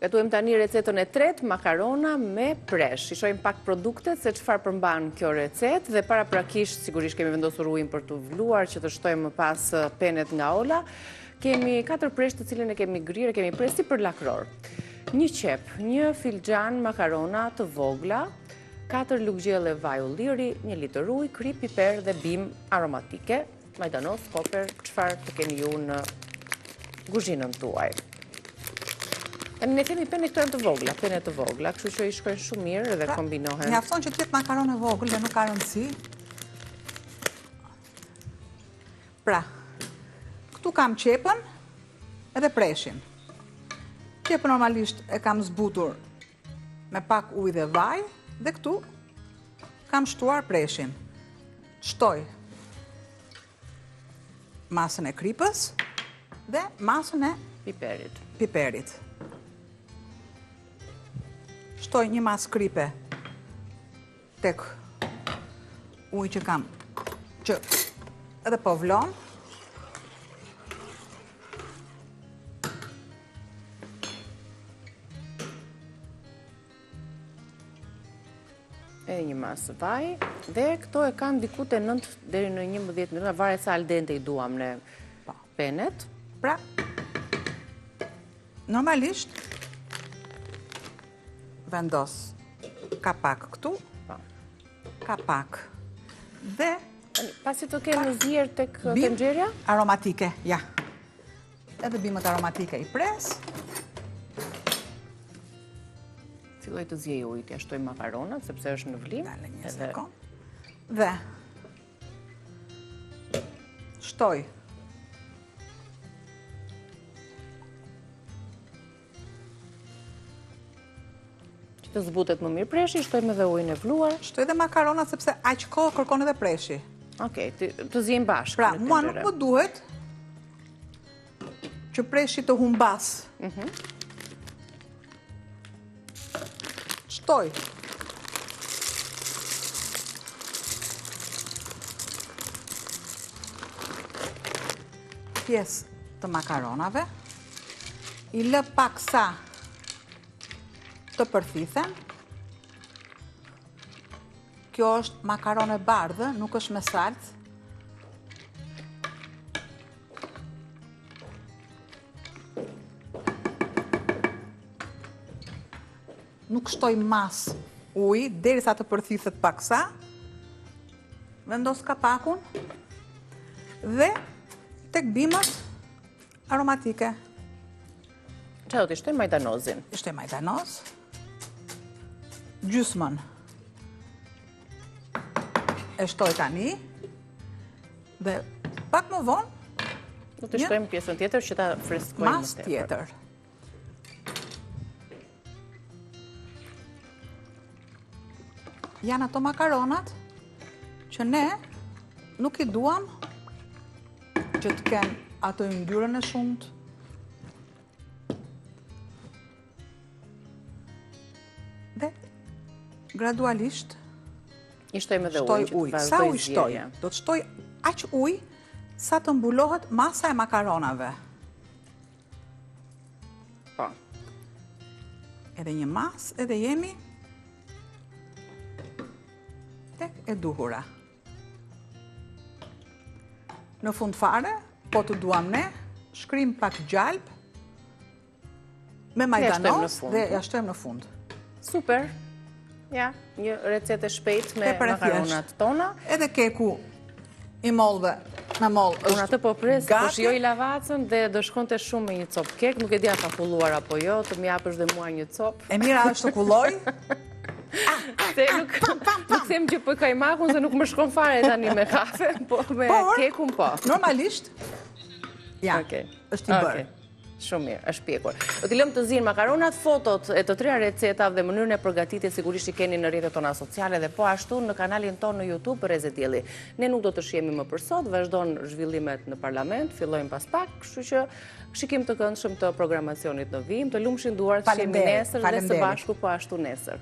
Gatuim tani recetën e tretë, makarona me presh. I shohim pak produktet se çfarë përmban kjo recetë dhe paraprakisht sigurisht kemi vendosur ujin për të vluar që të shtojmë më pas penet nga olla. Kemi 4 presh të cilën e kemi grirë, kemi presi për lakror. 1 qep, 1 filxhan makarona të vogla, 4 luggjelle vaj ulliri, 1 litër ujë, krip, piper dhe bim aromatike, majdanos, koper, çfarë të keni ju në kuzhinën tuaj. Ne kemi pene këto të vogla, kështu që i shkojnë shumë mirë dhe kombinohen. Mjafton që të jetë makaronë e vogël dhe nuk ka rëndësi. Pra, këtu kam qepën edhe preshin. Qepën normalisht e kam zbutur me pak ujë dhe vaj dhe këtu kam shtuar preshin. Shtoj masën e kripës dhe masën e piperit. Shtoj një mas kripe tek ujë që kam, që edhe po vlon. Edhe një mas vaj, dhe këto e kam diku te 9 deri në 11 minuta, varet sa al dente i duam ne penet. Pra, normalisht vendos kapak këtu, kapak dhe pasi të kemë zjerë tek tenxherja? Aromatike, ja. Edhe bimët aromatike i pres. Filloj të zjej ujë, t'ja shtoj makaronat, sepse është në vlim. Dale një sekond. Dhe shtoj të zbutet më mirë preshi, shtojmë edhe ujin e vluar. Shtoj edhe makaronat sepse aq kohë kërkon edhe preshi. Okej, të zjejmë bashkë. Pra, mua nuk më duhet që preshi të humbas. Shtoj pjesë të makaronave, i lë pak sa të përthithen. Kjo është makarone bardhë, nuk është me salcë. Nuk shtoj mas ujë, derisa të përthithet paksa. Vendos kapakun dhe tek bimët aromatike. Çfarë do të shtoj majdanozin? Shtoj majdanoz. Gjysmën e shtoj tani dhe pak më vonë do të shtojmë pjesën tjetër që ta freskojmë mas tjetër. Janë ato makaronat që ne nuk i duam që të kenë ato yngjyrën e shumtë. Dhe gradualisht i shtojmë edhe ujë. Sa ujë shtoj? Do të shtoj aq ujë sa të mbulohet masa e makaronave. Po. Edhe një mas, edhe jemi tek e duhura. Në fund fare, po të duam ne, shkrim pak gjalp me majdanoz dhe ja shtojmë në fund. Super. Ja, një recetë shpejt me makaronat tona. Edhe keku i mollëve me mollë është gati. Unë atë po pres, po shijoj lavacën dhe do shkonte shumë me një copë kek. Nuk e di a ka kulluar apo jo, të më japësh dhe mua një copë. E mira është të kulloj. Se nuk them që po kajmakun, se nuk më shkon fare tani me kafe, po me kekun po. Normalisht, ja, është i bërë. Shumë mirë, është pjekur. Do t'i lëmë të zinë makaronat, fotot e të 3 receta dhe mënyrën e përgatitit sigurisht i keni në rrjetet tona sociale dhe po ashtu në kanalin ton në YouTube për Reze Dielli. Ne nuk do të shihemi më për sot, vazhdon zhvillimet në parlament, fillojmë pas pak, kështu që shikim të këndshëm të programacionit në vim, të lumshin duart, shihemi nesër dhe së bashku po ashtu nesër.